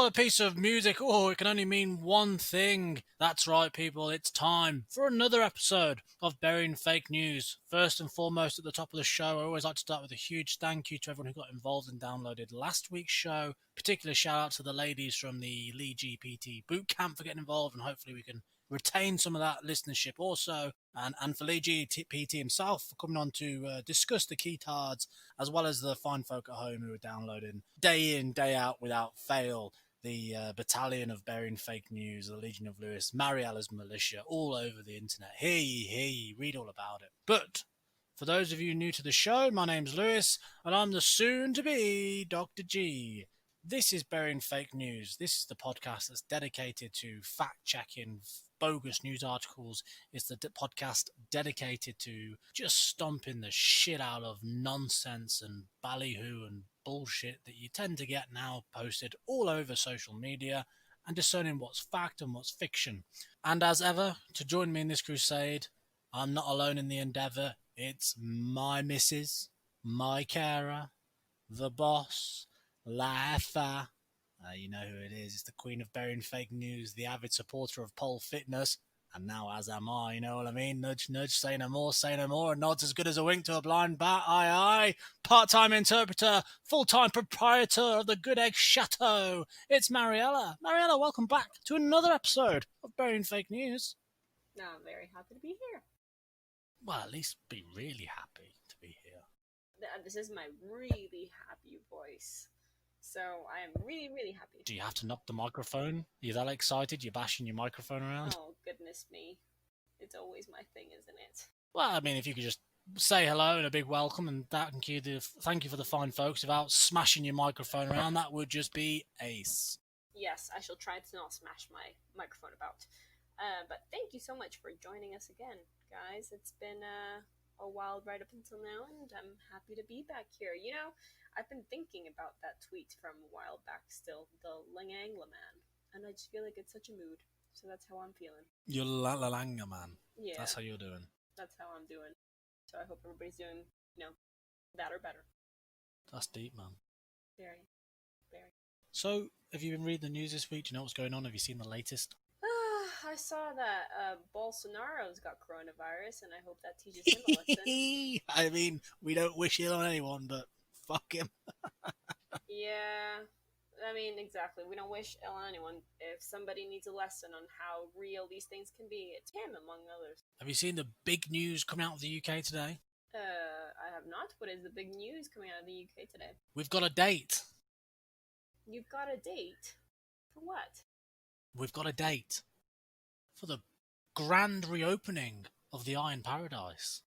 another piece of music. Oh, it can only mean one thing. That's right, people. It's time for another episode of Burying Fake News. First and foremost, at the top of the show, I always like to start with a huge thank you to everyone who got involved and downloaded last week's show. Particular shout out to the ladies from the Lee GPT bootcamp for getting involved, and hopefully we can retain some of that listenership also, and for Lee GPT himself for coming on to discuss the keytards, as well as the fine folk at home who are downloading day in, day out without fail the battalion of Burying Fake News, the Legion of Lewis, Mariella's Militia, all over the internet. Hear ye, read all about it. But for those of you new to the show, my name's Lewis, and I'm the soon-to-be Dr. G. This is Burying Fake News. This is the podcast that's dedicated to fact-checking bogus news articles. It's the podcast dedicated to just stomping the shit out of nonsense and ballyhoo and bullshit that you tend to get now posted all over social media, and discerning what's fact and what's fiction. And as ever, to join me in this crusade, I'm not alone in the endeavour. It's my missus, my carer, the boss, Lafa. You know who it is. It's the queen of burying fake news, the avid supporter of pole fitness, and now as am I, you know what I mean? Nudge, nudge, say no more, a nod's as good as a wink to a blind bat, aye, aye. Part-time interpreter, full-time proprietor of the Good Egg Chateau. It's Mariella. Mariella, welcome back to another episode of Burying Fake News. No, I'm very happy to be here. Well, at least be really happy to be here. This is my really happy voice. So I am really, really happy. Do you have to knock the microphone? You're that excited? You're bashing your microphone around? Oh, goodness me. It's always my thing, isn't it? Well, I mean, if you could just say hello and a big welcome and thank you for the fine folks without smashing your microphone around, that would just be ace. Yes, I shall try to not smash my microphone about. But thank you so much for joining us again, guys. It's been a wild ride up until now, and I'm happy to be back here. You know, I've been thinking about that tweet from a while back still, the Langangla man, and I just feel like it's such a mood. So that's how I'm feeling. You're Lalanga man. Yeah. That's how you're doing. That's how I'm doing. So I hope everybody's doing, that or better. That's deep, man. Very, very. So, have you been reading the news this week? Do you know what's going on? Have you seen the latest? I saw that Bolsonaro's got coronavirus, and I hope that teaches him a lesson. I mean, we don't wish ill on anyone, but fuck him. Yeah, I mean, exactly. We don't wish ill on anyone. If somebody needs a lesson on how real these things can be, it's him, among others. Have you seen the big news coming out of the UK today? I have not. What is the big news coming out of the UK today? We've got a date. You've got a date? For what? We've got a date for the grand reopening of the Iron Paradise.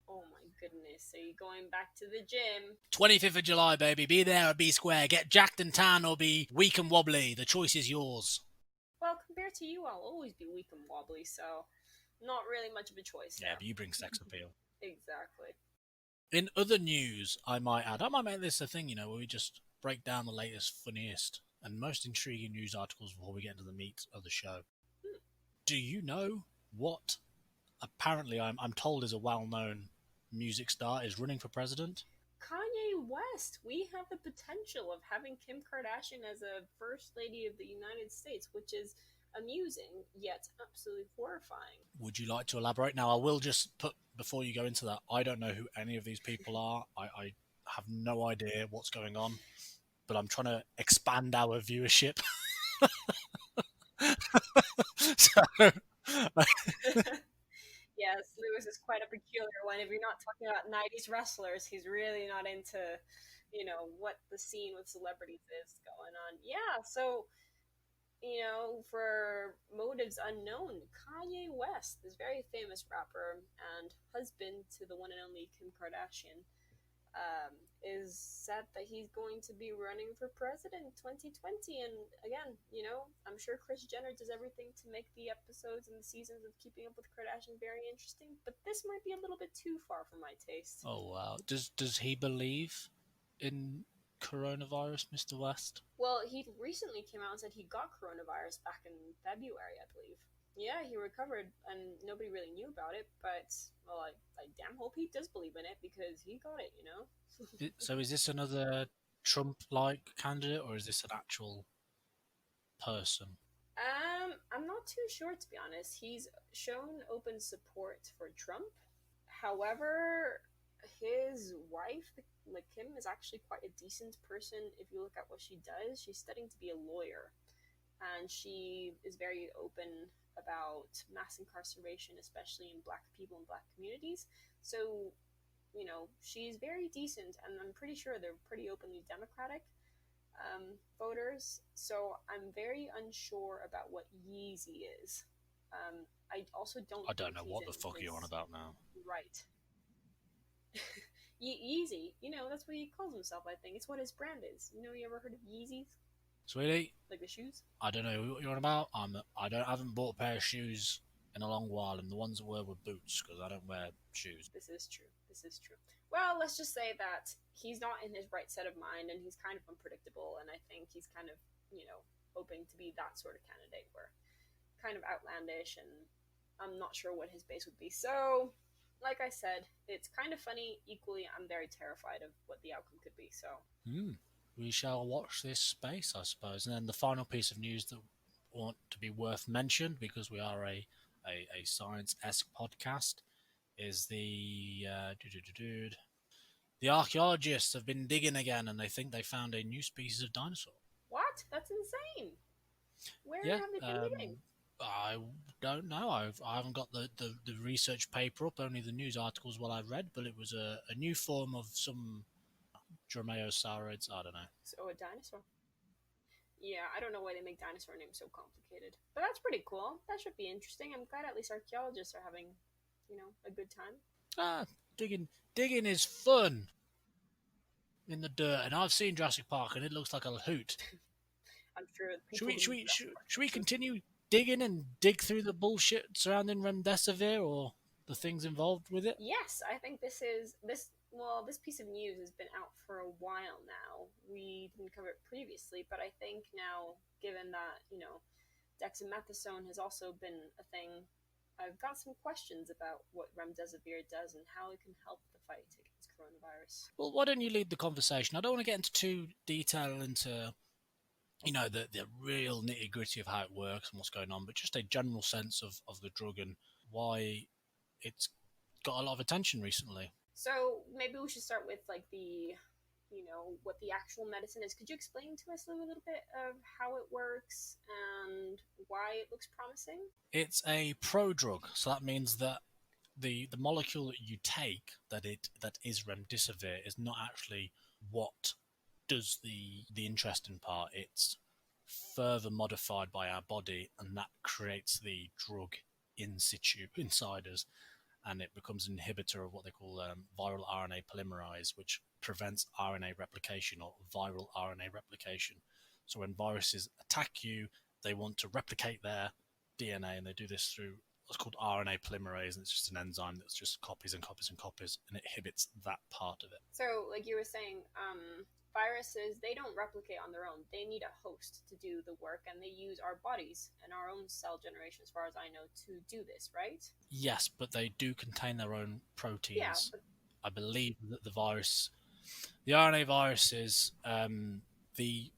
Oh my goodness, are you going back to the gym? 25th of July, baby. Be there or be square. Get jacked and tan or be weak and wobbly. The choice is yours. Well, compared to you, I'll always be weak and wobbly, so not really much of a choice. Yeah, but you bring sex appeal. Exactly. In other news, I might add, I might make this a thing, where we just break down the latest, funniest, and most intriguing news articles before we get into the meat of the show. Do you know what apparently I'm told is a well-known music star is running for president? Kanye West. We have the potential of having Kim Kardashian as a first lady of the United States, which is amusing, yet absolutely horrifying. Would you like to elaborate? Now, I will just put, before you go into that, I don't know who any of these people are. I have no idea what's going on, but I'm trying to expand our viewership. So... Yes, Lewis is quite a peculiar one. If you're not talking about 90s wrestlers, he's really not into, what the scene with celebrities is going on. Yeah, so, for motives unknown, Kanye West, this very famous rapper and husband to the one and only Kim Kardashian, is said that he's going to be running for president in 2020. And again, I'm sure Kris Jenner does everything to make the episodes and the seasons of Keeping Up with Kardashian very interesting, but this might be a little bit too far for my taste. Oh, wow. Does he believe in coronavirus, Mr. West? Well, he recently came out and said he got coronavirus back in February, I believe. Yeah, he recovered, and nobody really knew about it, but, well, I damn hope he does believe in it, because he got it, So is this another Trump-like candidate, or is this an actual person? I'm not too sure, to be honest. He's shown open support for Trump. However, his wife, like Kim, is actually quite a decent person. If you look at what she does, she's studying to be a lawyer, and she is very open about mass incarceration, especially in Black people and Black communities. So, she's very decent, and I'm pretty sure they're pretty openly Democratic voters. So I'm very unsure about what Yeezy is. I also don't I don't think know he's what in the fuck you're on his about now. right. Yeezy, that's what he calls himself. I think it's what his brand is. You ever heard of Yeezys, Sweetie, like the shoes? I don't know what you're on about. I haven't bought a pair of shoes in a long while, and the ones that were boots because I don't wear shoes. This is true. This is true. Well, let's just say that he's not in his right set of mind, and he's kind of unpredictable. And I think he's kind of, hoping to be that sort of candidate, where kind of outlandish, and I'm not sure what his base would be. So, like I said, it's kind of funny. Equally, I'm very terrified of what the outcome could be. So, We shall watch this space, I suppose. And then the final piece of news that want to be worth mention, because we are a science-esque podcast, is the archaeologists have been digging again, and they think they found a new species of dinosaur. what? That's insane. Where Yeah, have they been digging? I don't know. I haven't got the research paper up, only the news articles what I read, but it was a new form of some dromaeosaurids. I don't know. So, a dinosaur. Yeah, I don't know why they make dinosaur names so complicated. But that's pretty cool. That should be interesting. I'm glad at least archaeologists are having, a good time. Ah, digging is fun in the dirt, and I've seen Jurassic Park, and it looks like a hoot. I'm sure Should people we who should use we Jurassic should, Park should are we too. continue digging and dig through the bullshit surrounding Remdesivir or the things involved with it? Yes, I think this piece of news has been out for a while now. We didn't cover it previously, but I think now, given that, dexamethasone has also been a thing, I've got some questions about what remdesivir does and how it can help the fight against coronavirus. Well, why don't you lead the conversation? I don't want to get into too detail into the real nitty gritty of how it works and what's going on, but just a general sense of the drug and why it's got a lot of attention recently. So maybe we should start with like what the actual medicine is. Could you explain to us a little bit of how it works and why it looks promising? It's a prodrug, so that means that the molecule that you take that is remdesivir is not actually what does the interesting part. It's further modified by our body, and that creates the drug in situ inside us, and it becomes an inhibitor of what they call viral RNA polymerase, which prevents RNA replication or viral RNA replication. So when viruses attack you, they want to replicate their DNA, and they do this through what's called RNA polymerase, and it's just an enzyme that's just copies and copies and copies, and it inhibits that part of it. So, like you were saying, viruses, they don't replicate on their own. They need a host to do the work, and they use our bodies and our own cell generation, as far as I know, to do this, right? Yes, but they do contain their own proteins. Yeah. I believe that the RNA viruses, the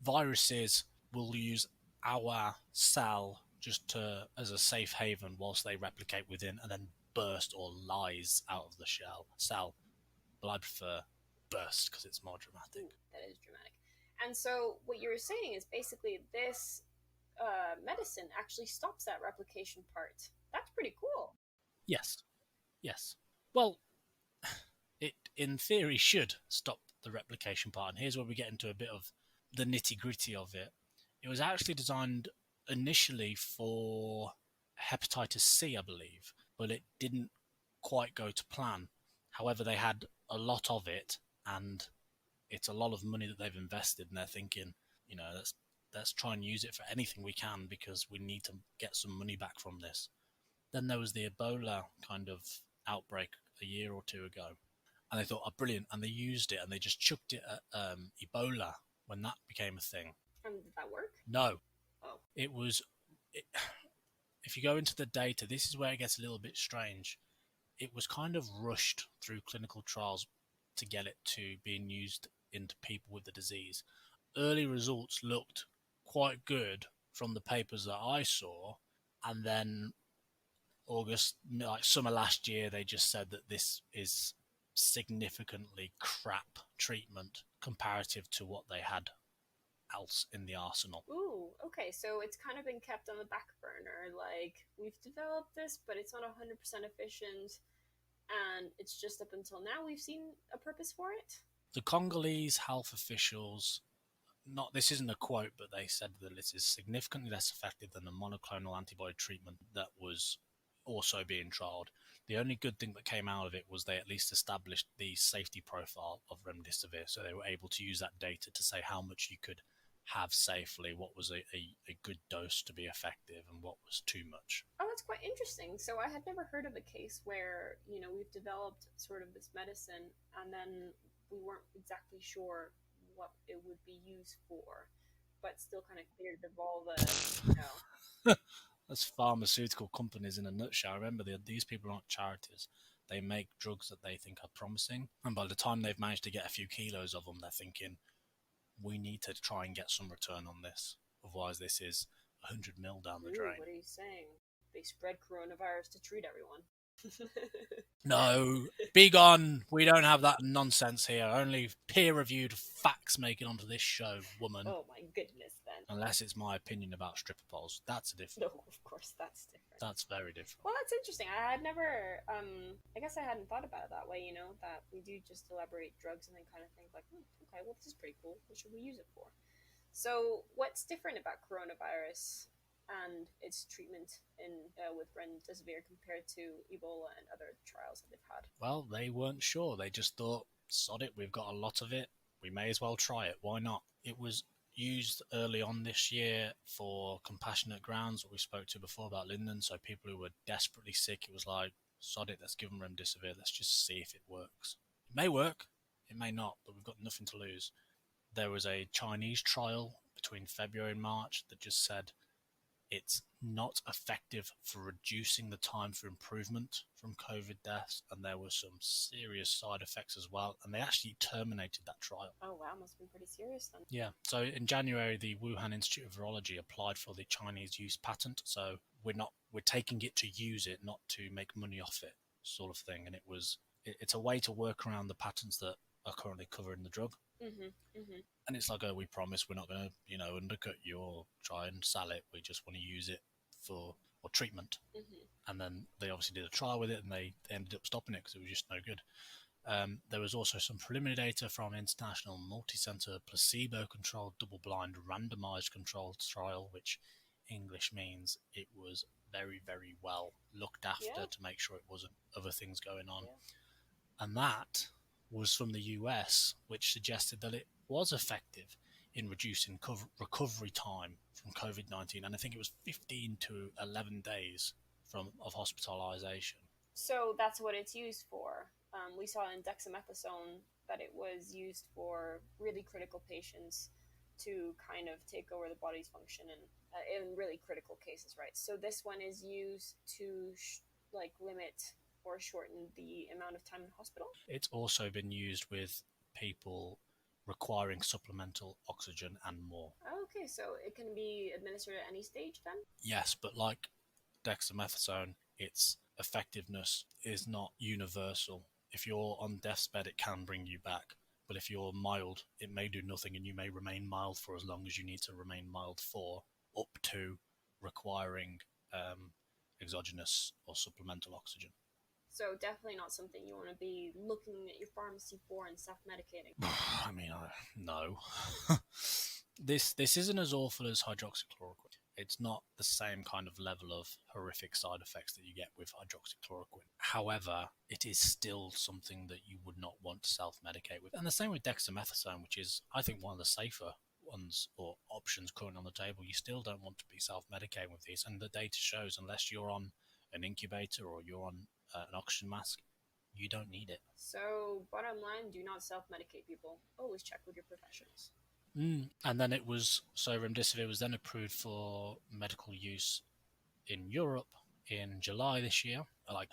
viruses will use our cell just as a safe haven whilst they replicate within and then burst or lyse out of the cell. But I prefer burst because it's more dramatic. Ooh, that is dramatic. And so what you were saying is basically this medicine actually stops that replication part. That's pretty cool. Yes. Well, it in theory should stop the replication part, and here's where we get into a bit of the nitty gritty of it. It was actually designed initially for hepatitis C, I believe, but it didn't quite go to plan. However, they had a lot of it, and it's a lot of money that they've invested, and they're thinking, let's try and use it for anything we can because we need to get some money back from this. Then there was the Ebola kind of outbreak a year or two ago, and they thought, oh, brilliant, and they used it, and they just chucked it at Ebola when that became a thing. And did that work? No. Oh. If you go into the data, this is where it gets a little bit strange. It was kind of rushed through clinical trials to get it to being used into people with the disease. Early results looked quite good from the papers that I saw, and then August, like summer last year, they just said that this is significantly crap treatment comparative to what they had else in the arsenal. Ooh, okay, so it's kind of been kept on the back burner. Like, we've developed this, but it's not 100% efficient, and it's just up until now we've seen a purpose for it. The Congolese health officials, not this isn't a quote, but they said that it is significantly less effective than the monoclonal antibody treatment that was also being trialled. The only good thing that came out of it was they at least established the safety profile of Remdesivir, so they were able to use that data to say how much you could have safely, what was a good dose to be effective, and what was too much. Oh, that's quite interesting. So I had never heard of a case where, we've developed sort of this medicine and then we weren't exactly sure what it would be used for, but still kind of cleared of all the. That's pharmaceutical companies in a nutshell. Remember, these people aren't charities. They make drugs that they think are promising, and by the time they've managed to get a few kilos of them, they're thinking, we need to try and get some return on this. Otherwise, this is 100 mil down the drain. What are you saying? They spread coronavirus to treat everyone. No, be gone. We don't have that nonsense here. Only peer-reviewed facts make it onto this show, woman. Oh my goodness, then. Unless it's my opinion about stripper poles. That's a different. No, of course, that's different. That's very different. Well, that's interesting. I had never, I guess I hadn't thought about it that way, that we do just elaborate drugs and then kind of think like, okay, well, this is pretty cool. What should we use it for? So what's different about coronavirus and its treatment with Remdesivir compared to Ebola and other trials that they've had? Well, they weren't sure. They just thought, sod it, we've got a lot of it. We may as well try it. Why not? It was used early on this year for compassionate grounds, what we spoke to before about Linden. So people who were desperately sick, it was like, sod it, let's give them Remdesivir. Let's just see if it works. It may work, it may not, but we've got nothing to lose. There was a Chinese trial between February and March that just said it's not effective for reducing the time for improvement from COVID deaths, and there were some serious side effects as well, and they actually terminated that trial. Oh wow, must have been pretty serious then. Yeah, so in January, the Wuhan Institute of Virology applied for the Chinese use patent, so we're taking it to use it, not to make money off it, sort of thing, and it's a way to work around the patents that are currently covering the drug. And it's like, oh, we promise we're not going to, undercut you or try and sell it. We just want to use it for treatment. And then they obviously did a trial with it, and they ended up stopping it because it was just no good. There was also some preliminary data from international multi-center placebo-controlled double-blind randomized controlled trial, which English means it was very, very well looked after to make sure it wasn't other things going on. And that was from the US, which suggested that it was effective in reducing recovery time from COVID-19, and I think it was 15 to 11 days of hospitalization. So that's what it's used for. We saw in dexamethasone that it was used for really critical patients to kind of take over the body's function in really critical cases, right? So this one is used to limit or shorten the amount of time in hospital? It's also been used with people requiring supplemental oxygen and more. Okay, so it can be administered at any stage then? Yes, but like dexamethasone, its effectiveness is not universal. If you're on death's bed, it can bring you back. But if you're mild, it may do nothing, and you may remain mild for as long as you need to remain mild for, up to requiring exogenous or supplemental oxygen. So definitely not something you want to be looking at your pharmacy for and self-medicating. I mean, no. This isn't as awful as hydroxychloroquine. It's not the same kind of level of horrific side effects that you get with hydroxychloroquine. However, it is still something that you would not want to self-medicate with. And the same with dexamethasone, which is, I think, one of the safer ones or options currently on the table. You still don't want to be self-medicating with these. And the data shows, unless you're on an incubator or you're on an oxygen mask, you don't need it. So, bottom line, do not self-medicate people. Always check with your professionals. And then Remdesivir was then approved for medical use in Europe in July this year. like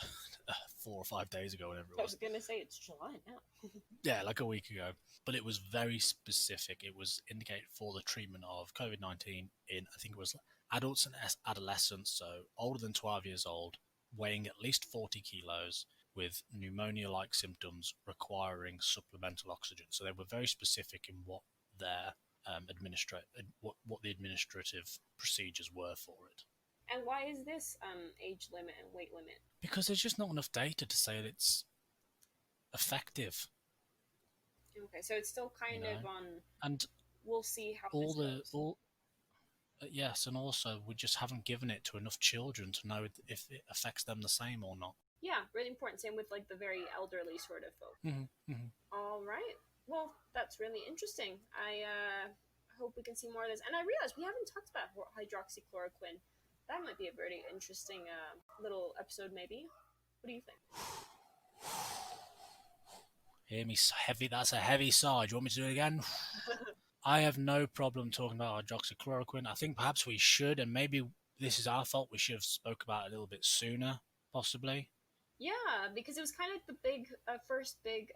4 or 5 days ago, whatever it I was. was gonna say it's July now. Yeah, like a week ago. But it was very specific. It was indicated for the treatment of COVID-19 in, I think it was adults and adolescents, so older than 12 years old, weighing at least 40 kilos, with pneumonia-like symptoms requiring supplemental oxygen. So they were very specific in what their what the administrative procedures were for it. And why is this age limit and weight limit? Because there's just not enough data to say that it's effective. Okay, so it's still kind of on. And We'll see how all this the goes. all yes, and also we just haven't given it to enough children to know if it affects them the same or not. Yeah, really important. Same with like the very elderly sort of folk. All right. Well, that's really interesting. I hope we can see more of this. And I realized we haven't talked about hydroxychloroquine. That might be a very interesting little episode, maybe. What do you think? Hear me heavy? That's a heavy sigh. Do you want me to do it again? I have no problem talking about hydroxychloroquine. I think perhaps we should, and maybe this is our fault. We should have spoke about it a little bit sooner, possibly. Yeah, because it was kind of the first big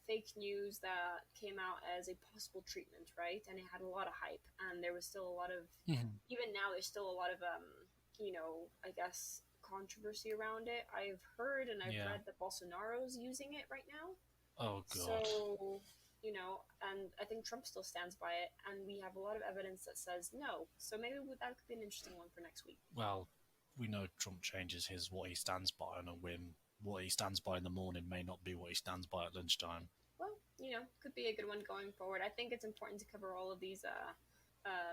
fake news that came out as a possible treatment, right? And it had a lot of hype, and there was still a lot of, even now, there's still a lot of, I guess, controversy around it. I've heard and I've read that Bolsonaro's using it right now. Oh, God. So, and I think Trump still stands by it, and we have a lot of evidence that says no. So maybe that could be an interesting one for next week. Well, we know Trump changes what he stands by on a whim. What he stands by in the morning may not be what he stands by at lunchtime. Well, could be a good one going forward. I think it's important to cover all of these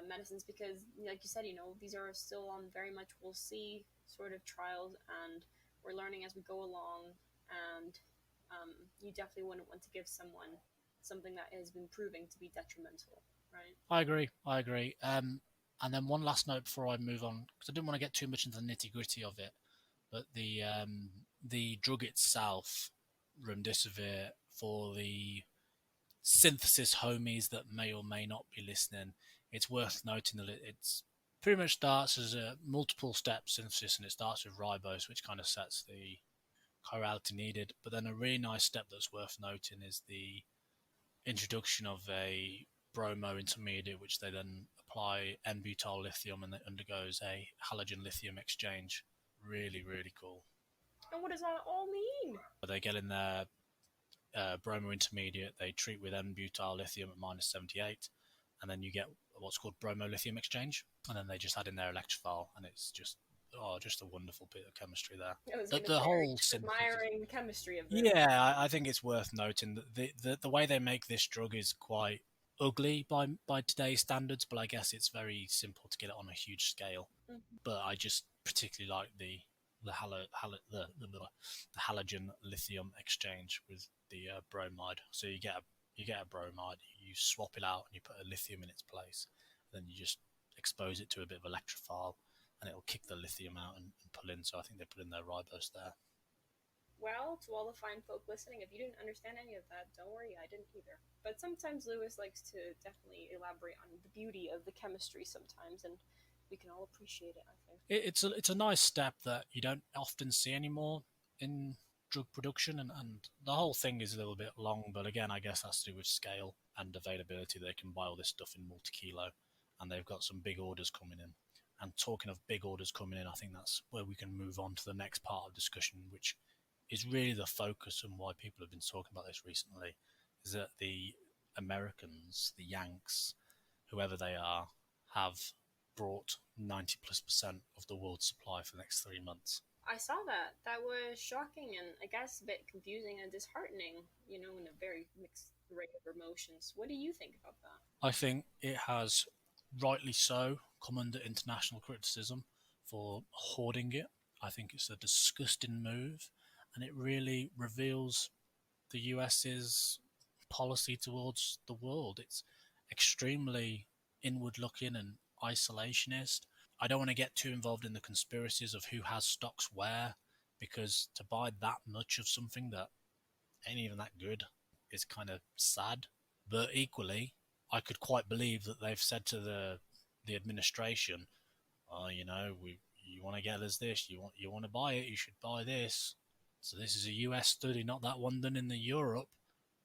medicines because, like you said, these are still on very much we'll see sort of trials, and we're learning as we go along, and you definitely wouldn't want to give someone something that has been proving to be detrimental, right? I agree. And then one last note before I move on, because I didn't want to get too much into the nitty-gritty of it, but the drug itself, Remdesivir, for the synthesis homies that may or may not be listening, it's worth noting that it's pretty much starts as a multiple step synthesis, and it starts with ribose, which kind of sets the chirality needed. But then a really nice step that's worth noting is the introduction of a bromo intermediate, which they then apply N-butyl lithium, and it undergoes a halogen lithium exchange. Really, really cool. And what does that all mean? They get in their bromo intermediate, they treat with N-butyl lithium at -78, and then you get what's called bromo lithium exchange, and then they just add in their electrophile, and it's just a wonderful bit of chemistry there. The whole admiring chemistry of this. Yeah, I think it's worth noting that the way they make this drug is quite ugly by today's standards, but I guess it's very simple to get it on a huge scale. But I just particularly like the halogen lithium exchange with the bromide. So you get a bromide, you swap it out, and you put a lithium in its place. Then you just expose it to a bit of electrophile, and it'll kick the lithium out and pull in. So I think they put in their ribose there. Well, to all the fine folk listening, if you didn't understand any of that, don't worry, I didn't either. But sometimes Lewis likes to definitely elaborate on the beauty of the chemistry sometimes, and we can all appreciate it, I think. It's a nice step that you don't often see anymore in drug production, and the whole thing is a little bit long, but again, I guess that's to do with scale and availability. They can buy all this stuff in multi-kilo, and they've got some big orders coming in. And talking of big orders coming in, I think that's where we can move on to the next part of discussion, which is really the focus and why people have been talking about this recently, is that the Americans, the Yanks, whoever they are, have brought 90+% of the world's supply for the next 3 months. I saw that. That was shocking and I guess a bit confusing and disheartening, in a very mixed array of emotions. What do you think about that? I think it has, rightly so, come under international criticism for hoarding it. I think it's a disgusting move, and it really reveals the US's policy towards the world. It's extremely inward-looking and isolationist. I don't want to get too involved in the conspiracies of who has stocks where, because to buy that much of something that ain't even that good is kind of sad. But equally, I could quite believe that they've said to the administration, you want to get us this, you want to buy it, you should buy this. So this is a US study, not that one done in the Europe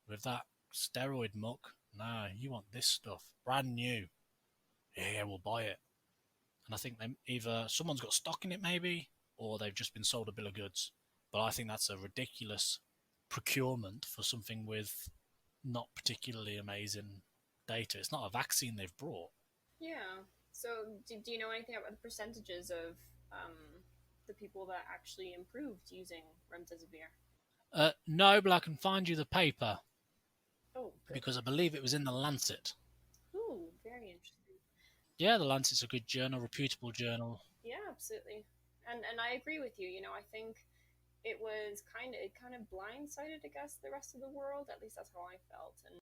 with that steroid muck. No, you want this stuff, brand new. Yeah, we'll buy it. And I think they either someone's got stock in it, maybe, or they've just been sold a bill of goods. But I think that's a ridiculous procurement for something with not particularly amazing data. It's not a vaccine they've brought. Yeah. So, do you know anything about the percentages of the people that actually improved using remdesivir? No, but I can find you the paper Oh, good. because I believe it was in the Lancet. Ooh, very interesting. Yeah, the Lancet's a good journal, reputable journal. Yeah, absolutely. And I agree with you. You know, I think it kind of blindsided, I guess, the rest of the world. At least that's how I felt. And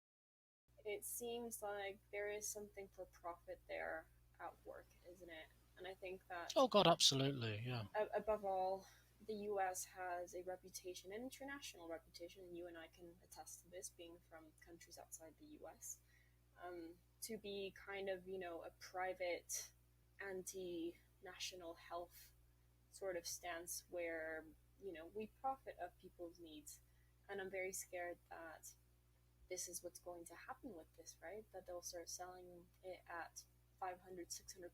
it seems like there is something for profit there at work, isn't it? And I think that Oh God, absolutely, yeah. above all, the US has a reputation, an international reputation, and you and I can attest to this being from countries outside the US, to be kind of, a private anti national health sort of stance where, we profit of people's needs. And I'm very scared that this is what's going to happen with this, right? That they'll start selling it at 500, 600%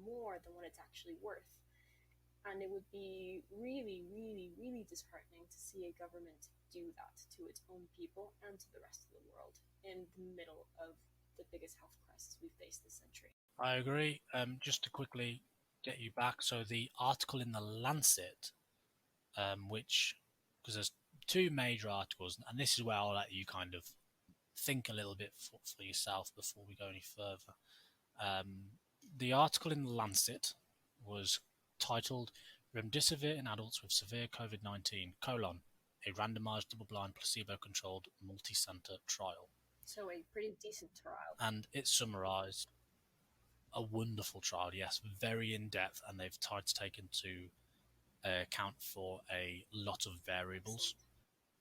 more than what it's actually worth. And it would be really, really, really disheartening to see a government do that to its own people and to the rest of the world in the middle of the biggest health crisis we've faced this century. I agree. Just to quickly get you back, so the article in the Lancet, which because there's two major articles, and this is where I'll let you kind of think a little bit for yourself before we go any further. The article in the Lancet was titled "Remdesivir in adults with severe COVID-19: a randomized double-blind placebo-controlled multi-center trial." So a pretty decent trial. And it summarized a wonderful trial, yes, very in depth, and they've tried to take into account for a lot of variables.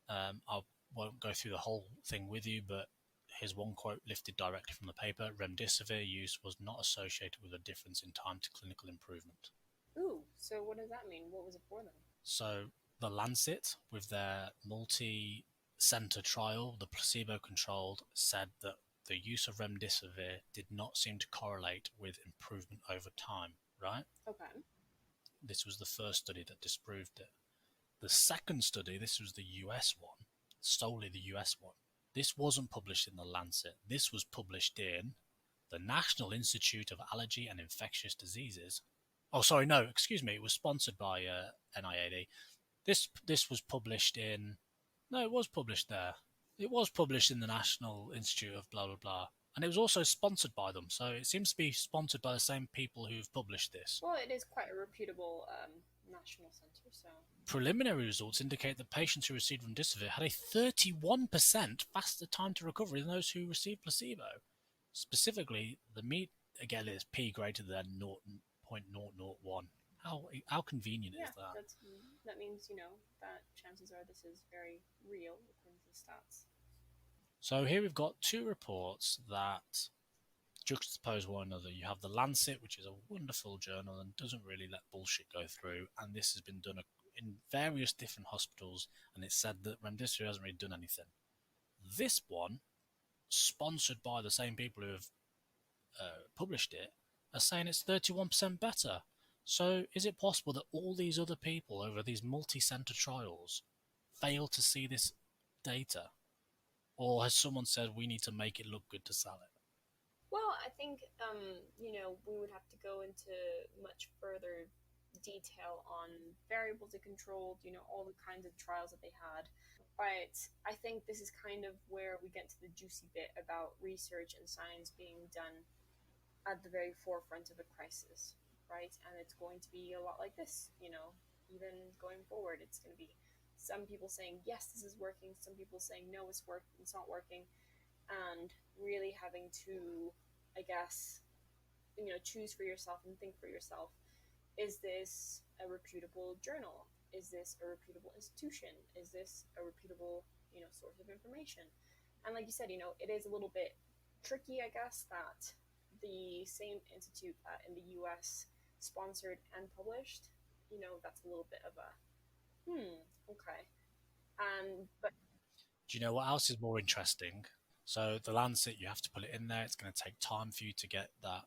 I won't go through the whole thing with you, but here's one quote lifted directly from the paper: "Remdesivir use was not associated with a difference in time to clinical improvement." Ooh, so what does that mean? What was it for then? So the Lancet, with their multi-center trial, the placebo-controlled, said that the use of remdesivir did not seem to correlate with improvement over time, right? Okay. This was the first study that disproved it. The second study, this was the US one, solely the US one. This wasn't published in the Lancet. This was published in the National Institute of Allergy and Infectious Diseases. Oh, sorry, no, excuse me. It was sponsored by NIAID. This was published in. No, it was published there. It was published in the National Institute of blah blah blah, and it was also sponsored by them. So it seems to be sponsored by the same people who've published this. Well, it is quite a reputable national center, so. Preliminary results indicate that patients who received remdesivir had a 31% faster time to recovery than those who received placebo. Specifically, the again is p greater than 0.001. How convenient is that? That means, that chances are this is very real according to the stats. So here we've got two reports that juxtapose one another. You have the Lancet, which is a wonderful journal and doesn't really let bullshit go through, and this has been done in various different hospitals, and it's said that remdesivir hasn't really done anything. This one, sponsored by the same people who have published it, are saying it's 31% better. So is it possible that all these other people over these multi-center trials fail to see this data? Or has someone said we need to make it look good to sell it? Well, I think, we would have to go into much further detail on variables it controlled, all the kinds of trials that they had. But I think this is kind of where we get to the juicy bit about research and science being done at the very forefront of a crisis, right? And it's going to be a lot like this, even going forward. It's going to be some people saying, yes, this is working, some people saying, no, it's not working, and really having to, I guess, choose for yourself and think for yourself. Is this a reputable journal? Is this a reputable institution? Is this a reputable, source of information? And like you said, it is a little bit tricky, I guess, that the same institute in the US sponsored and published. That's a little bit of a okay. But Do you know what else is more interesting? So the Lancet, you have to put it in there. It's going to take time for you to get that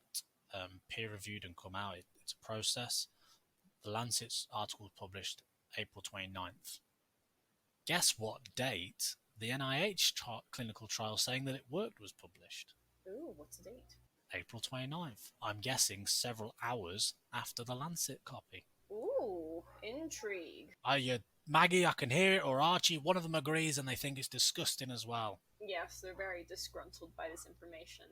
peer reviewed and come out. It's a process. The Lancet's article was published April 29th. Guess what date the NIH clinical trial saying that it worked was published? ooh, what's the date? April 29th. I'm guessing several hours after the Lancet copy. Ooh, intrigue. Maggie, I can hear it, or Archie, one of them agrees and they think it's disgusting as well. Yes, they're very disgruntled by this information.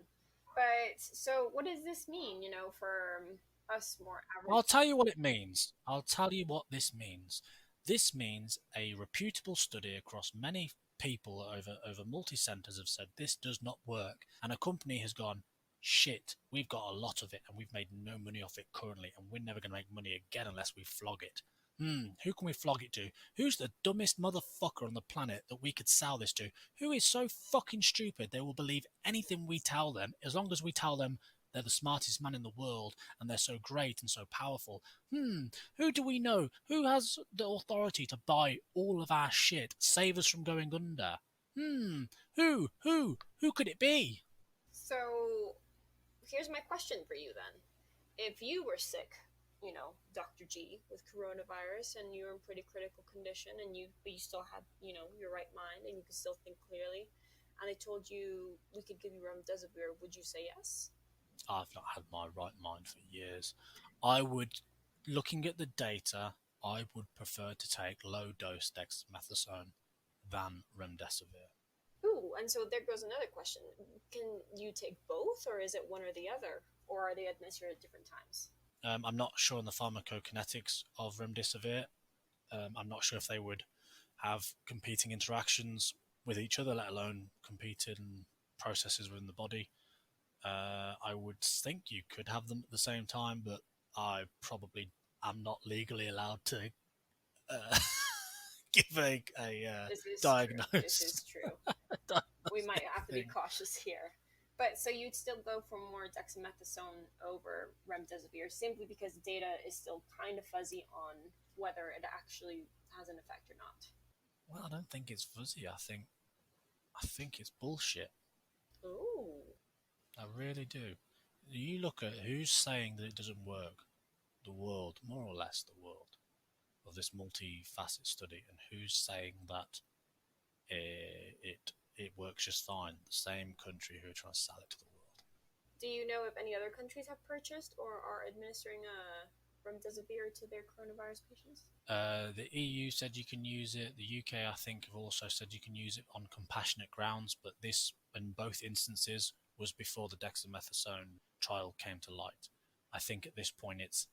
But so, what does this mean? For us more I'll average. tell you what it means. I'll tell you what this means. This means a reputable study across many people over multi centers have said this does not work, and a company has gone, shit, we've got a lot of it and we've made no money off it currently, and we're never going to make money again unless we flog it. Who can we flog it to? Who's the dumbest motherfucker on the planet that we could sell this to? Who is so fucking stupid they will believe anything we tell them as long as we tell them they're the smartest man in the world and they're so great and so powerful? Who do we know? Who has the authority to buy all of our shit, save us from going under? Who could it be? So, here's my question for you then. If you were sick, Dr. G, with coronavirus, and you were in pretty critical condition, but you still had, your right mind, and you could still think clearly, and they told you we could give you remdesivir, would you say yes? I've not had my right mind for years. I would, looking at the data, I would prefer to take low dose dexamethasone than remdesivir. Ooh, and so there goes another question. Can you take both, or is it one or the other? Or are they administered at different times? I'm not sure on the pharmacokinetics of remdesivir. I'm not sure if they would have competing interactions with each other, let alone competing processes within the body. I would think you could have them at the same time, but I probably am not legally allowed to uh, give a This is true. This diagnosis. is true. We might have to be cautious here. But so you'd still go for more dexamethasone over remdesivir simply because data is still kind of fuzzy on whether it actually has an effect or not. Well, I don't think it's fuzzy. I think it's bullshit. Ooh. I really do. You look at who's saying that it doesn't work. The world, more or less the world, of this multi-facet study, and who's saying that it works just fine. The same country who are trying to sell it to the world. Do you know if any other countries have purchased or are administering remdesivir to their coronavirus patients? The EU said you can use it. The UK, I think, have also said you can use it on compassionate grounds, but this, in both instances, was before the dexamethasone trial came to light. I think at this point, it's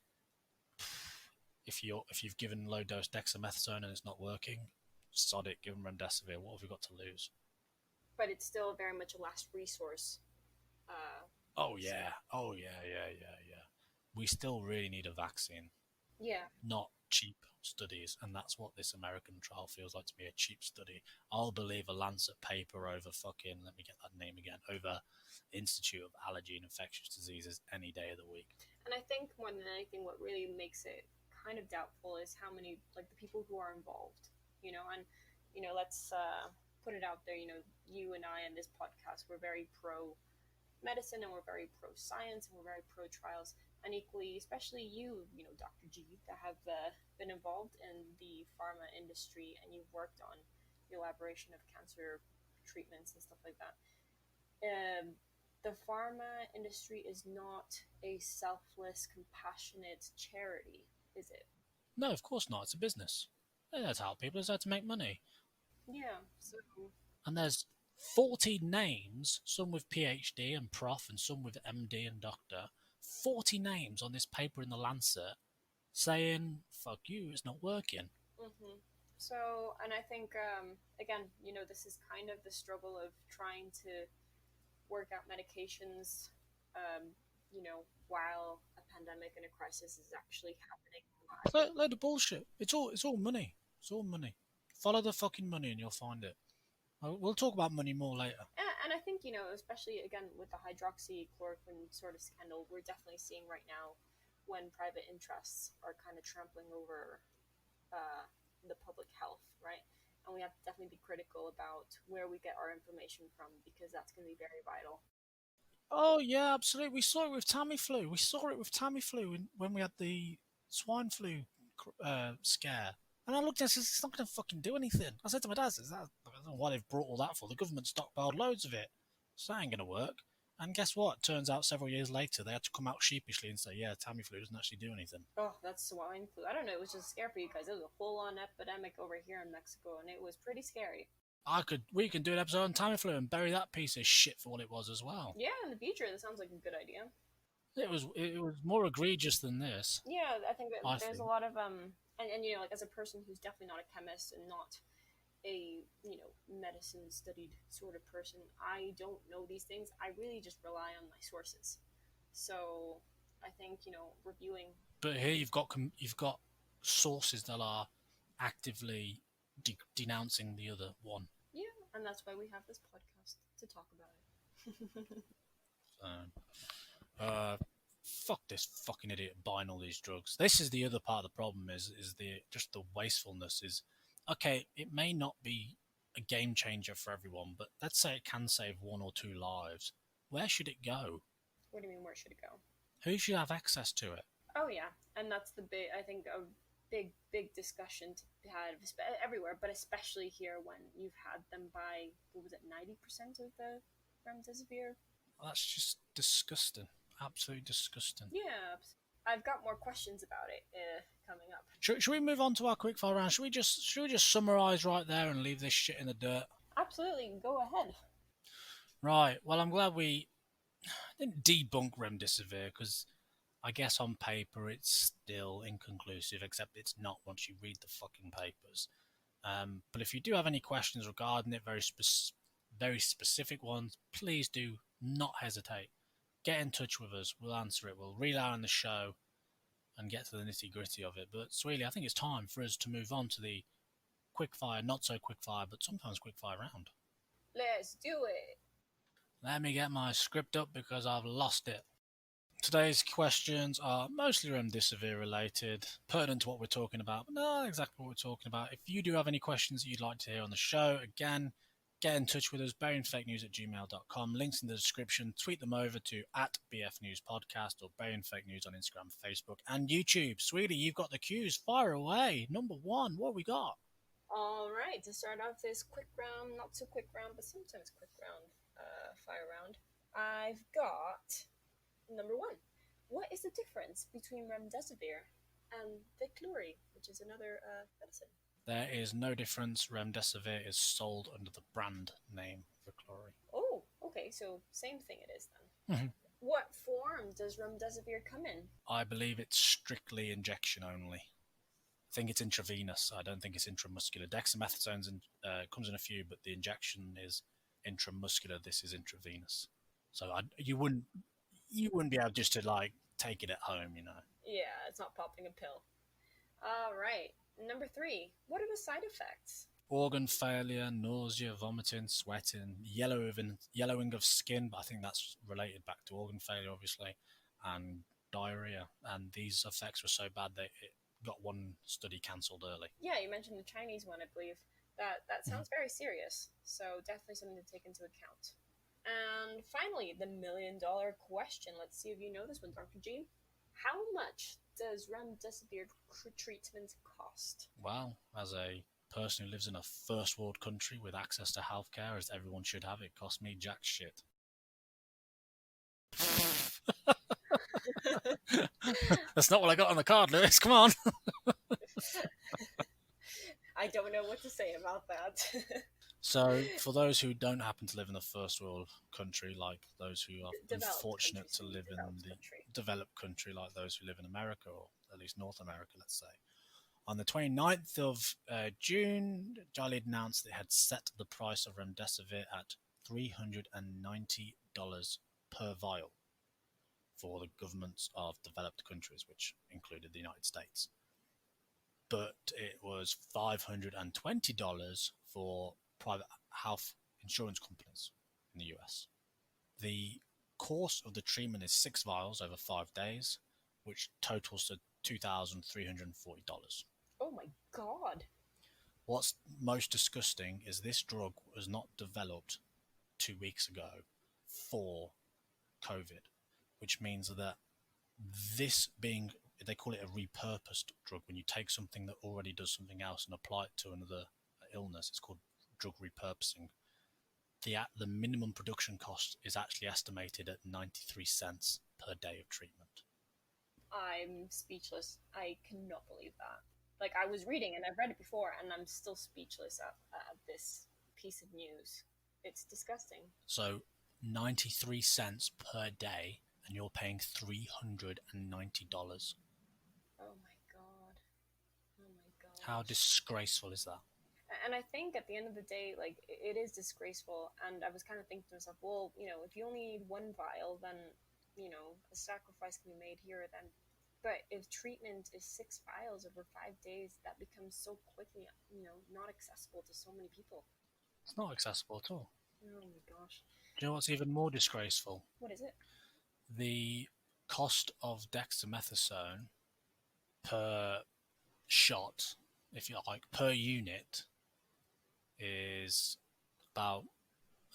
if you've given low dose dexamethasone and it's not working, sod it, give them remdesivir. What have we got to lose? But it's still very much a last resource. Uh, Oh yeah, oh yeah, yeah. We still really need a vaccine, yeah. not cheap studies, and that's what this American trial feels like to me, a cheap study. I'll believe a Lancet paper over fucking, let me get that name again, over Institute of Allergy and Infectious Diseases any day of the week. And I think more than anything, what really makes it kind of doubtful is how many, like, the people who are involved, and, let's put it out there, you and I in this podcast, we're very pro medicine and we're very pro science and we're very pro trials. And equally, especially you, Dr. G, that have been involved in the pharma industry and you've worked on the elaboration of cancer treatments and stuff like that. The pharma industry is not a selfless, compassionate charity, is it? No, of course not. It's a business. They're there to help people. It's there to make money. Yeah. So And there's 40 names, some with PhD and prof, and some with MD and doctor. 40 names on this paper in the Lancet saying, fuck you, it's not working. and I think again, this is kind of the struggle of trying to work out medications, while a pandemic and a crisis is actually happening. Load of bullshit. It's all money. It's all money. Follow the fucking money and you'll find it. We'll talk about money more later. And I think, especially again with the hydroxychloroquine sort of scandal, we're definitely seeing right now when private interests are kind of trampling over the public health, right? And we have to definitely be critical about where we get our information from because that's going to be very vital. Oh yeah, absolutely. We saw it with Tamiflu. We saw it with Tamiflu when we had the swine flu scare. And I looked at it and said, it's not going to fucking do anything. I said to my dad, I don't know why they've brought all that for. The government stockpiled loads of it. So that ain't going to work. And guess what? Turns out several years later, they had to come out sheepishly and say, yeah, Tamiflu doesn't actually do anything. Oh, that's swine flu. I don't know. It was just scary for you guys. It was a full-on epidemic over here in Mexico, and it was pretty scary. We can do an episode on Tamiflu and bury that piece of shit for what it was as well. Yeah, in the future, that sounds like a good idea. It was more egregious than this. Yeah, I think that there's think. a lot of and you know, like as a person who's definitely not a chemist and not a medicine studied sort of person, I don't know these things. I really just rely on my sources. So I think reviewing. But here you've got sources that are actively denouncing the other one. Yeah, and that's why we have this podcast to talk about it. Fuck this fucking idiot buying all these drugs. This is the other part of the problem is just the wastefulness is, okay, it may not be a game changer for everyone, but let's say it can save 1 or 2 lives. Where should it go? What do you mean, where should it go? Who should have access to it? Oh yeah, and that's I think a big discussion to be had everywhere, but especially here when you've had them buy, what was it, 90% of the Remdesivir? That's just disgusting. Absolutely disgusting. Yeah, I've got more questions about it coming up. Should we move on to our quickfire round? Should we just summarise right there and leave this shit in the dirt? Absolutely, go ahead. Right. Well, I'm glad we didn't debunk Remdesivir because I guess on paper it's still inconclusive, except it's not once you read the fucking papers. But if you do have any questions regarding it, very specific ones, please do not hesitate. Get in touch with us. We'll answer it. We'll read out on the show and get to the nitty gritty of it. But Sweely, I think it's time for us to move on to the quickfire, not so quickfire, but sometimes quickfire round. Let's do it. Let me get my script up because I've lost it. Today's questions are mostly Remdesivir related, pertinent to what we're talking about, but not exactly what we're talking about. If you do have any questions that you'd like to hear on the show, again, get in touch with us, buryingfakenews@gmail.com. Links in the description. Tweet them over to @BFNewsPodcast or buryingfakenews on Instagram, Facebook, and YouTube. Sweetie, you've got the cues. Fire away. Number 1, what we got? All right, to start off this quick round, not so quick round, but sometimes quick round, fire round, I've got number 1. What is the difference between Remdesivir and Veklury, which is another medicine? There is no difference. Remdesivir is sold under the brand name Veklury. Oh, okay, so same thing it is then. Mm-hmm. What form does Remdesivir come in? I believe it's strictly injection only. I think it's intravenous. I don't think it's intramuscular. Dexamethasone comes in a few, but the injection is intramuscular. This is intravenous. So you wouldn't be able just to take it at home, Yeah, it's not popping a pill. All right. Number 3, what are the side effects? Organ failure, nausea, vomiting, sweating, yellowing of skin, but I think that's related back to organ failure, obviously, and diarrhea. And these effects were so bad that it got one study cancelled early. Yeah, you mentioned the Chinese one, I believe. That sounds very serious, so definitely something to take into account. And finally, the $1 million question. Let's see if you know this one, Dr. G. How much does Remdesivir treatment cost? Well, as a person who lives in a first world country with access to healthcare, as everyone should have, it cost me jack shit. That's not what I got on the card, Lewis. Come on. I don't know what to say about that. So, for those who don't happen to live in a first world country, like those who are unfortunate to live in the developed country, like those who live in America, or at least North America, let's say, on the 29th of June, Gilead announced it had set the price of Remdesivir at $390 per vial for the governments of developed countries, which included the United States. But it was $520 for private health insurance companies in the US. The course of the treatment is 6 vials over 5 days, which totals to $2,340. Oh my god. What's most disgusting is this drug was not developed 2 weeks ago for COVID, which means that they call it a repurposed drug. When you take something that already does something else and apply it to another illness, it's called drug repurposing. The minimum production cost is actually estimated at 93 cents per day of treatment. I'm speechless. I cannot believe that. Like, I was reading and I've read it before, and I'm still speechless at this piece of news. It's disgusting. So 93 cents per day, and you're paying $390. Oh my god. Oh my god. How disgraceful is that? And I think at the end of the day, like, it is disgraceful. And I was kind of thinking to myself, well, if you only need one vial, then, a sacrifice can be made here or then. But if treatment is 6 vials over 5 days, that becomes so quickly, not accessible to so many people. It's not accessible at all. Oh my gosh. Do you know what's even more disgraceful? What is it? The cost of dexamethasone per shot, if you like, per unit is about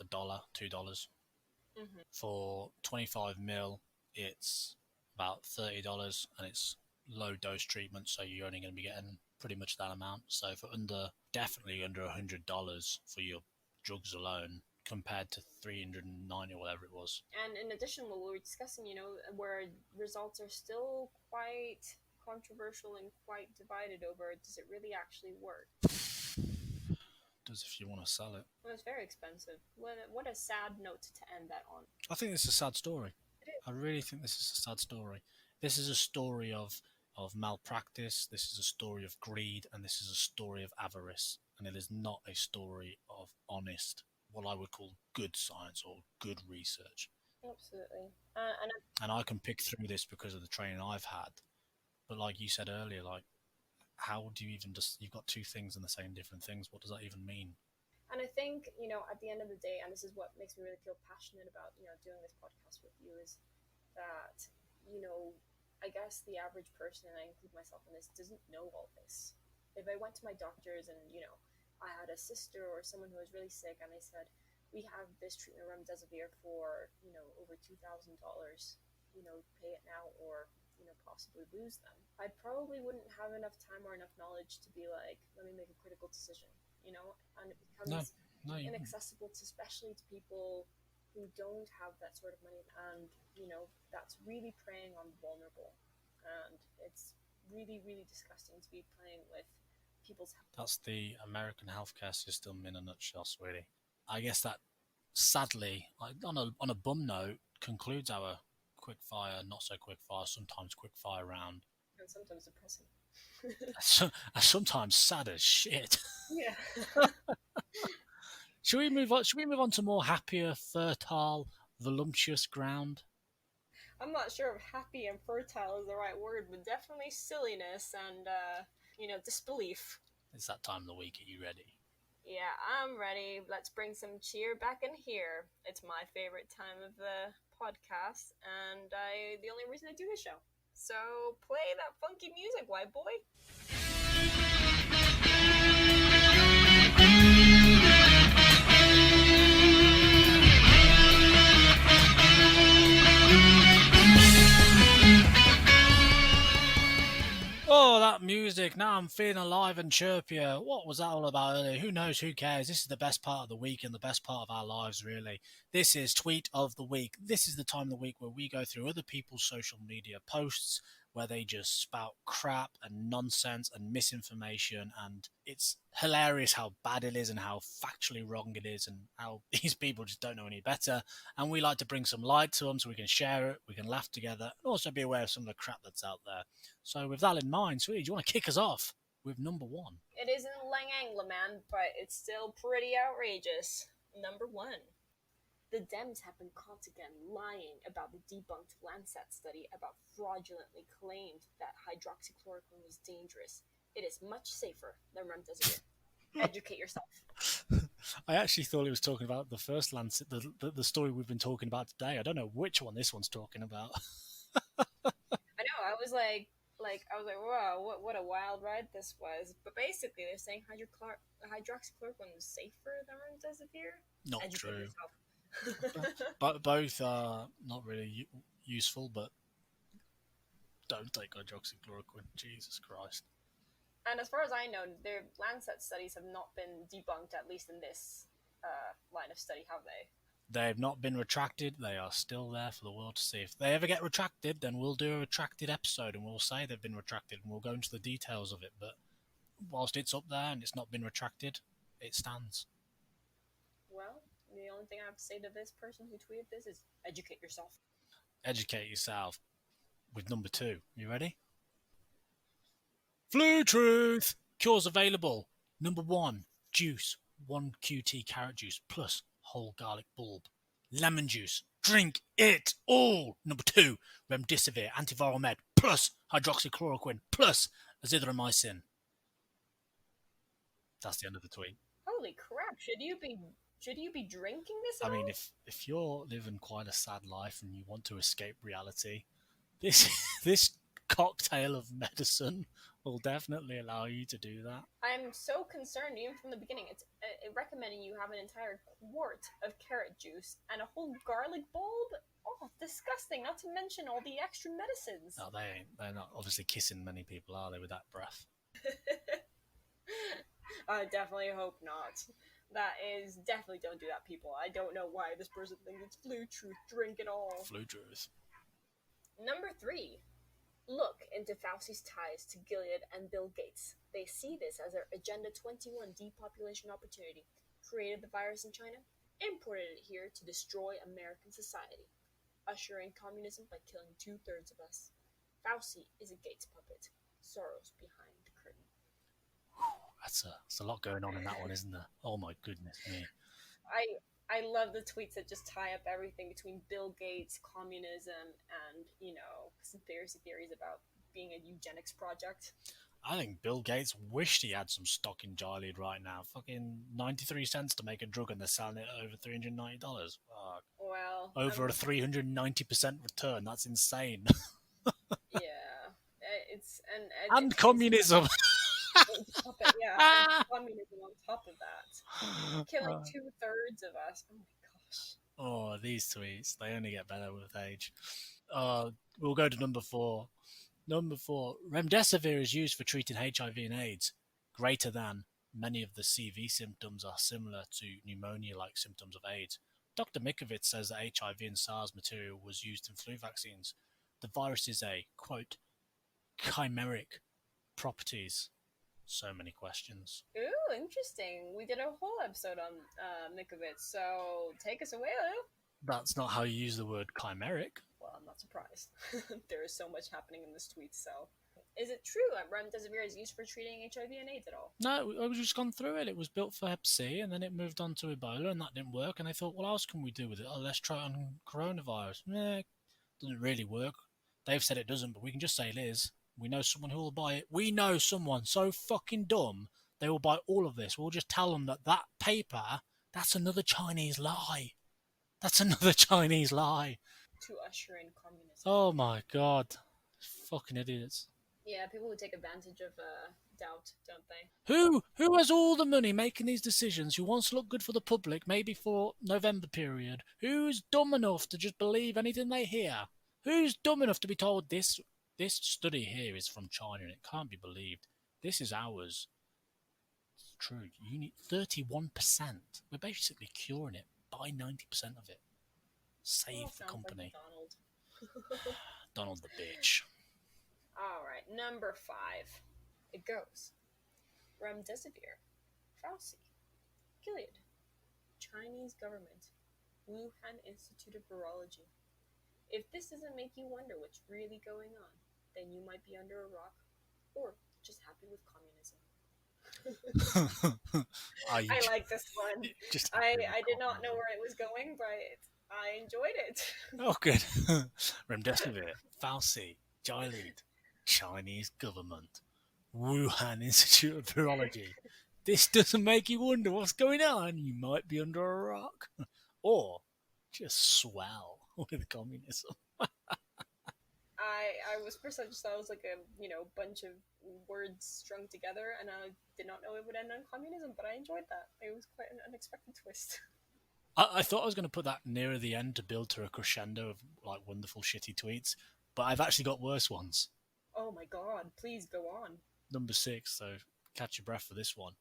$1, $2. Mm-hmm. For 25 mil, it's about $30, and it's low dose treatment, so you're only going to be getting pretty much that amount. So for definitely under $100 for your drugs alone, compared to $390 or whatever it was. And in addition, what we were discussing, where results are still quite controversial and quite divided over, does it really actually work? Does if you want to sell it. Well, it's very expensive. What a sad note to end that on. I think this is a sad story. It is. I really think this is a sad story. This is a story of malpractice, this is a story of greed, and this is a story of avarice. And it is not a story of honest, what I would call good science or good research. Absolutely. And I can pick through this because of the training I've had. But like you said earlier, how do you even you've got two things and they're saying different things. What does that even mean? And I think, at the end of the day, and this is what makes me really feel passionate about, doing this podcast with you, is that, I guess the average person, and I include myself in this, doesn't know all this. If I went to my doctors and, I had a sister or someone who was really sick and they said, we have this treatment Remdesivir for, over $2,000, pay it now or, possibly lose them. I probably wouldn't have enough time or enough knowledge to be like, let me make a critical decision, and it becomes inaccessible to, especially to people who don't have that sort of money, and, that's really preying on the vulnerable, and it's really, really disgusting to be playing with people's health. That's the American healthcare system in a nutshell, sweetie. I guess that, sadly, on a bum note, concludes our quick fire, not so quick fire, sometimes quick fire round. And sometimes depressing. Sometimes sad as shit. Yeah. Should we move on to more happier, fertile, voluptuous ground? I'm not sure if happy and fertile is the right word, but definitely silliness and, disbelief. It's that time of the week. Are you ready? Yeah, I'm ready. Let's bring some cheer back in here. It's my favorite time of the podcast, and the only reason I do this show. So play that funky music, white boy. Oh, that music. Now I'm feeling alive and chirpier. What was that all about earlier? Who knows? Who cares? This is the best part of the week and the best part of our lives, really. This is Tweet of the Week. This is the time of the week where we go through other people's social media posts where they just spout crap and nonsense and misinformation, and it's hilarious how bad it is and how factually wrong it is and how these people just don't know any better. And we like to bring some light to them so we can share it, we can laugh together, and also be aware of some of the crap that's out there. So with that in mind, sweetie, do you want to kick us off with number one? It isn't Lang Angla, man, but it's still pretty outrageous. Number one. The Dems have been caught again lying about the debunked Lancet study about fraudulently claimed that hydroxychloroquine was dangerous. It is much safer than Remdesivir. Educate yourself. I actually thought he was talking about the first Lancet, the story we've been talking about today. I don't know which one this one's talking about. I know, I was wow, what a wild ride this was. But basically, they're saying hydroxychloroquine is safer than remdesivir. Not Educate true. yourself. But both are not really useful, but don't take hydroxychloroquine. Jesus Christ. And as far as I know, their Lancet studies have not been debunked, at least in this line of study, have they? They've not been retracted. They are still there for the world to see. If they ever get retracted, then we'll do a retracted episode and we'll say they've been retracted and we'll go into the details of it. But whilst it's up there and it's not been retracted, it stands. Well, the only thing I have to say to this person who tweeted this is educate yourself. Educate yourself with number 2. You ready? Flu truth! Cures available. Number 1, juice. 1 QT carrot juice plus whole garlic bulb. Lemon juice. Drink it all. Number 2, remdesivir antiviral med plus hydroxychloroquine plus azithromycin. That's the end of the tweet. Holy crap! Should you be drinking this? I mean, if you're living quite a sad life and you want to escape reality, this cocktail of medicine will definitely allow you to do that. I'm so concerned, even from the beginning. It's recommending you have an entire quart of carrot juice and a whole garlic bulb. Oh, disgusting! Not to mention all the extra medicines. No, they're not obviously kissing many people, are they, with that breath? I definitely hope not. That is definitely don't do that, people. I don't know why this person thinks it's flu truth. Drink it all. Flu truth. Number 3. Look into Fauci's ties to Gilead and Bill Gates. They see this as their Agenda 21 depopulation opportunity. Created the virus in China, imported it here to destroy American society, usher in communism by killing 2/3 of us. Fauci is a Gates puppet. Soros behind the curtain. That's a lot going on in that one, isn't there? Oh my goodness me. I love the tweets that just tie up everything between Bill Gates, communism, and, conspiracy theories about being a eugenics project. I think Bill Gates wished he had some stock in Gilead right now. Fucking 93 cents to make a drug and they're selling it at over $390. Fuck. Well, Over a 390% return. That's insane. Yeah. And communism. And communism on top of that. Killing 2/3 of us. Oh my gosh. Oh, these tweets, they only get better with age. We'll go to number 4. Number 4, remdesivir is used for treating HIV and AIDS. Greater than many of the CV symptoms are similar to pneumonia-like symptoms of AIDS. Dr. Mikovits says that HIV and SARS material was used in flu vaccines. The virus is a, quote, chimeric properties. So many questions. Ooh, interesting. We did a whole episode on Mikovits, so take us away, Lou. That's not how you use the word chimeric. Well, I'm not surprised. There is so much happening in this tweet, so... Is it true that remdesivir is used for treating HIV and AIDS at all? No, we've just gone through it. It was built for Hep C, and then it moved on to Ebola, and that didn't work, and they thought, what else can we do with it? Oh, let's try it on coronavirus. It doesn't really work. They've said it doesn't, but we can just say it is. We know someone who will buy it. We know someone so fucking dumb, they will buy all of this. We'll just tell them that paper, that's another Chinese lie. That's another Chinese lie. To usher in communism. Oh my god. Fucking idiots. Yeah, people would take advantage of doubt, don't they? Who has all the money making these decisions, who wants to look good for the public, maybe for November period? Who's dumb enough to just believe anything they hear? Who's dumb enough to be told this study here is from China and it can't be believed? This is ours. It's true. You need 31%. We're basically curing it by 90% of it. Save the company. Like Donald. Donald the bitch. Alright, number 5. It goes. Remdesivir. Fauci. Gilead. Chinese government. Wuhan Institute of Virology. If this doesn't make you wonder what's really going on, then you might be under a rock, or just happy with communism. I like this one. I did not know where it was going, but I enjoyed it. Oh, good. Remdesivir, Fauci, Gilead, Chinese government, Wuhan Institute of Virology. This doesn't make you wonder what's going on. You might be under a rock, or just swell with communism. I was first I just thought it was like a bunch of words strung together, and I did not know it would end on communism, but I enjoyed that. It was quite an unexpected twist. I thought I was going to put that nearer the end to build to a crescendo of like wonderful shitty tweets, but I've actually got worse ones. Oh my god! Please go on. Number 6, so catch your breath for this one.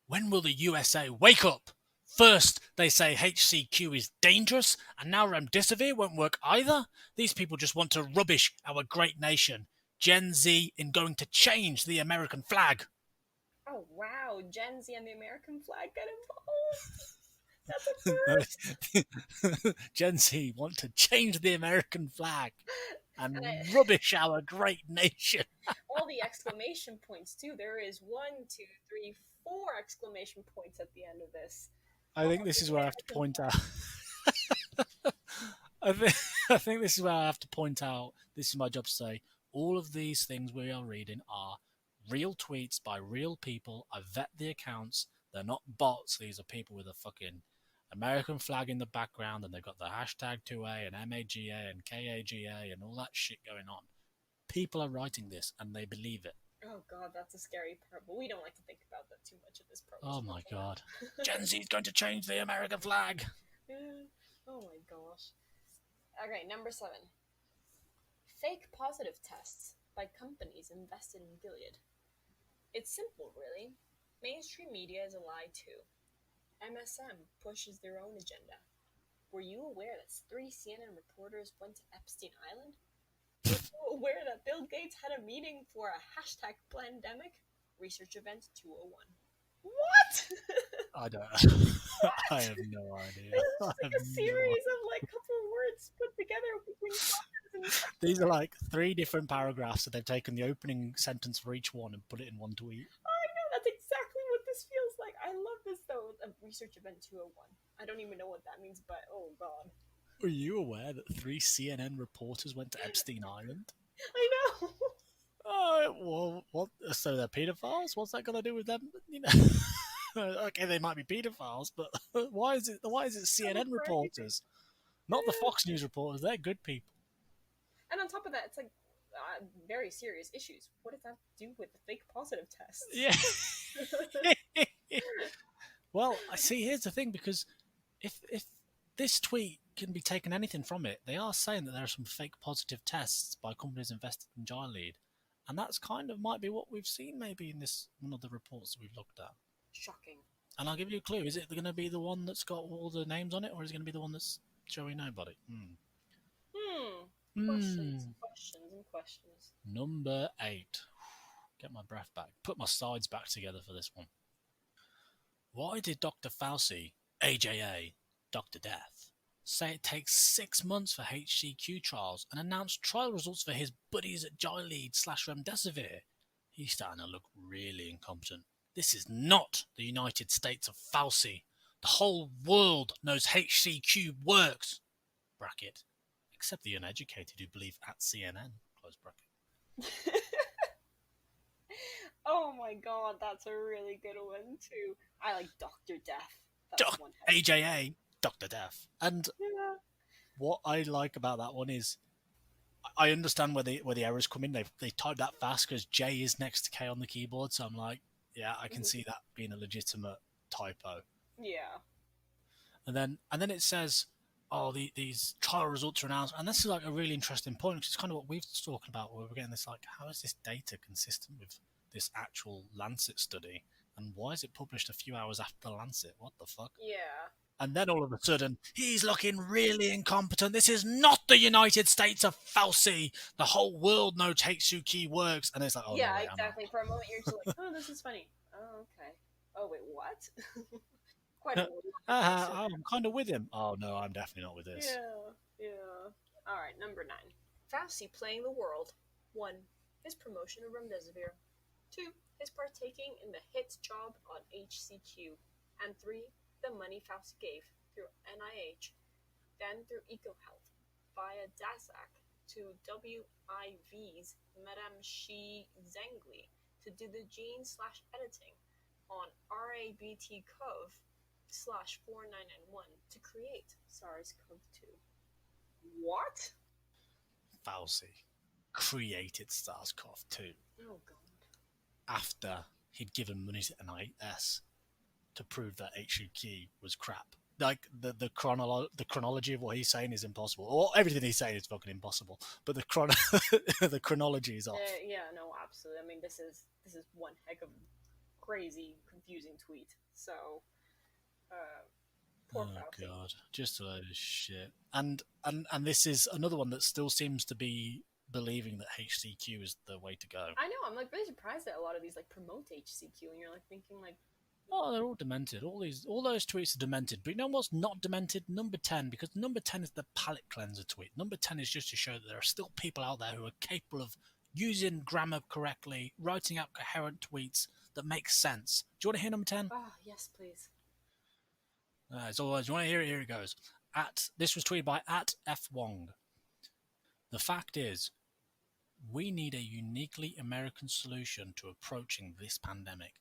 When will the USA wake up? First, they say HCQ is dangerous, and now Remdesivir won't work either. These people just want to rubbish our great nation. Gen Z in going to change the American flag. Oh wow! Gen Z and the American flag get involved. That's a first. Gen Z want to change the American flag and And rubbish our great nation. all the exclamation points too. There is 1, 2, 3, 4 exclamation points at the end of this. I think this is where I have to point out. I think this is where I have to point out. This is my job to say. All of these things we are reading are real tweets by real people. I vet the accounts. They're not bots. These are people with a fucking American flag in the background, and they've got the hashtag 2A and MAGA and KAGA and all that shit going on. People are writing this, and they believe it. Oh god, that's a scary part, but we don't like to think about that too much at this program. Oh my god. Gen Z is going to change the American flag. Oh my gosh. Okay, number 7. Fake positive tests by companies invested in Gilead. It's simple, really. Mainstream media is a lie too. MSM pushes their own agenda. Were you aware that 3 CNN reporters went to Epstein Island? Were you aware that Bill Gates had a meeting for a hashtag pandemic? Research event 201. What? I don't. I have no idea. This is like a series of like couple words put together between These are like 3 different paragraphs, so they've taken the opening sentence for each one and put it in one tweet. I know, that's exactly what this feels like. I love this though. A research event 201. I don't even know what that means, but oh god. Were you aware that 3 CNN reporters went to Epstein Island? I know. Oh, well, what? So they're pedophiles? What's that got to do with them? You know, okay, they might be pedophiles, but why is it CNN reporters, not the Fox News reporters? They're good people. And on top of that, it's like very serious issues. What does that do with the fake positive tests? Yeah. Well, I see. Here's the thing, because if this tweet can be taken anything from it, they are saying that there are some fake positive tests by companies invested in Gilead. And that's kind of might be what we've seen maybe in this one of the reports that we've looked at. Shocking. And I'll give you a clue. Is it going to be the one that's got all the names on it, or is it going to be the one that's showing nobody? Questions. Number 8. Get my breath back. Put my sides back together for this one. Why did Dr. Fauci, AJA, Dr. Death, say it takes 6 months for HCQ trials and announce trial results for his buddies at Gilead/Remdesivir? He's starting to look really incompetent. This is not the United States of Fauci. The whole world knows HCQ works. Bracket. Except the uneducated who believe at CNN. Close bracket. Oh my god, that's a really good one too. I like Dr. Death. AJA, Dr. Death. And yeah. What I like about that one is I understand where the errors come in. They type that fast because J is next to K on the keyboard, so I'm like, yeah, I can see that being a legitimate typo. Yeah. And then it says, oh, these trial results are announced, and this is like a really interesting point, because it's kind of what we've talked about, where we're getting this like, how is this data consistent with this actual Lancet study, and why is it published a few hours after the Lancet? What the fuck? Yeah. And then all of a sudden, he's looking really incompetent. This is not the United States of Fauci. The whole world knows HCQ works. And it's like, oh, yeah, no, wait, exactly. For a moment, you're just like, oh, this is funny. Oh, okay. Oh, wait, what? Quite a I'm kind of with him. Oh, no, I'm definitely not with this. Yeah. All right, number 9. Fauci playing the world. 1. His promotion of Remdesivir. 2. His partaking in the hit job on HCQ. And 3. The money Fauci gave through NIH, then through EcoHealth, via DASAC to WIV's Madame Xi Zhengli to do the gene/editing on RABT-CoV/4991 to create SARS-CoV-2. What? Fauci. created SARS-CoV-2 Oh god. after he'd given money to NIS to prove that HUQ was crap. Like the chronology of what he's saying is impossible. Or everything he's saying is fucking impossible. But the chronology is off. Yeah, no, absolutely. I mean, this is one heck of crazy, confusing tweet. So, poor Fauci. God, just a load of shit. And this is another one that still seems to be believing that HCQ is the way to go. I know. I'm like really surprised that a lot of these like promote HCQ, and you're like thinking like, oh, they're all demented. All those tweets are demented. But you know what's not demented? Number 10, because number 10 is the palate cleanser tweet. Number 10 is just to show that there are still people out there who are capable of using grammar correctly, writing out coherent tweets that make sense. Do you want to hear number 10? oh yes, please. As always, you want to hear it? Here it goes. This was tweeted by @FWong. The fact is, we need a uniquely American solution to approaching this pandemic.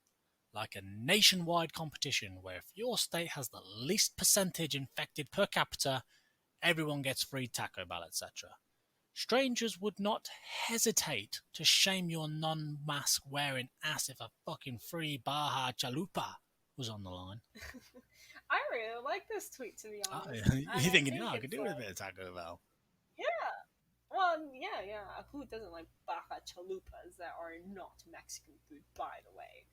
Like a nationwide competition where if your state has the least percentage infected per capita, everyone gets free Taco Bell, etc. Strangers would not hesitate to shame your non-mask wearing ass if a fucking free Baja Chalupa was on the line. I really like this tweet, to be honest. You're thinking, I could do with a bit of Taco Bell. Yeah. Well, yeah. Who doesn't like Baja Chalupas that are not Mexican food, by the way?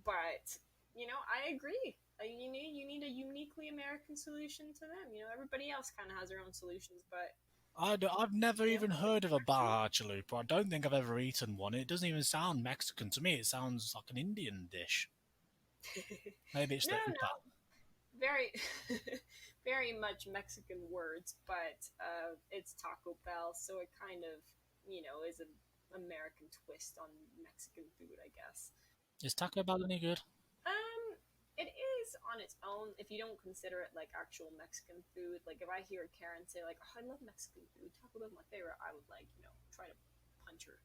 But, I agree. You need a uniquely American solution to them. Everybody else kind of has their own solutions, but... I've never even heard of a Baja Chalupa. I don't think I've ever eaten one. It doesn't even sound Mexican to me. It sounds like an Indian dish. Maybe it's the upa. Very, very much Mexican words, but it's Taco Bell, so it kind of, is an American twist on Mexican food, I guess. Is Taco Bell any good? It is on its own if you don't consider it like actual Mexican food. Like if I hear Karen say like, "Oh, I love Mexican food. Taco Bell's my favorite," I would like, try to punch her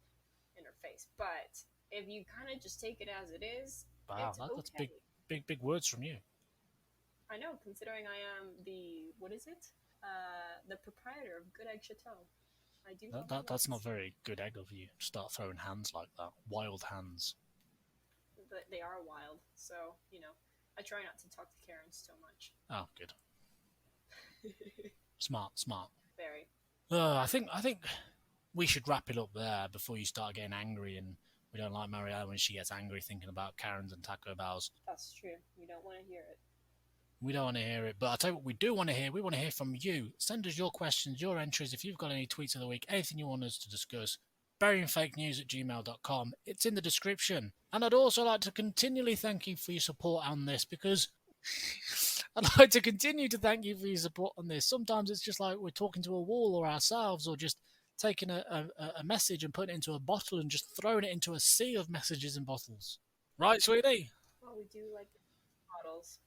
in her face. But if you kind of just take it as it is, wow, that's big words from you. I know, considering I am the proprietor of Good Egg Chateau. I do. That's not very good egg of you to start throwing hands like that. Wild hands. But they are wild, so I try not to talk to Karens so much. Oh, good. Smart. Very. I think we should wrap it up there before you start getting angry, and we don't like Mariella when she gets angry thinking about Karens and Taco Bells. That's true. We don't want to hear it. We don't want to hear it, but I'll tell you what we do want to hear. We want to hear from you. Send us your questions, your entries. If you've got any tweets of the week, anything you want us to discuss, buryingfakenews@gmail.com. It's in the description. And I'd also like to continually thank you for your support on this, because I'd like to continue to thank you for your support on this. Sometimes it's just like we're talking to a wall or ourselves, or just taking a message and putting it into a bottle and just throwing it into a sea of messages and bottles. Right, sweetie? Well, we do like bottles.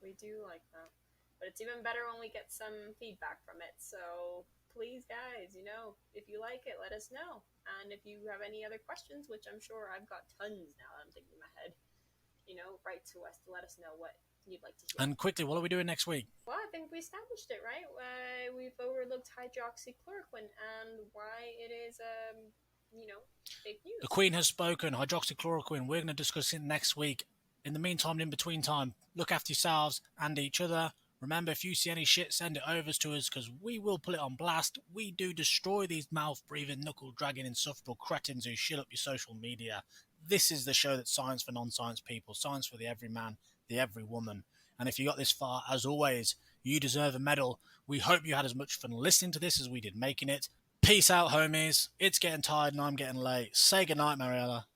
We do like that. But it's even better when we get some feedback from it. So please, guys, if you like it, let us know. And if you have any other questions, which I'm sure I've got tons now that I'm thinking in my head, write to us to let us know what you'd like to hear. And quickly, what are we doing next week? Well, I think we established it, right? We've overlooked hydroxychloroquine and why it is, fake news. The Queen has spoken. Hydroxychloroquine. We're going to discuss it next week. In the meantime, in between time, look after yourselves and each other. Remember, if you see any shit, send it over to us, because we will put it on blast. We do destroy these mouth-breathing, knuckle-dragging, insufferable cretins who shit up your social media. This is the show that's science for non-science people, science for the everyman, the every woman. And if you got this far, as always, you deserve a medal. We hope you had as much fun listening to this as we did making it. Peace out, homies. It's getting tired and I'm getting late. Say goodnight, Mariella.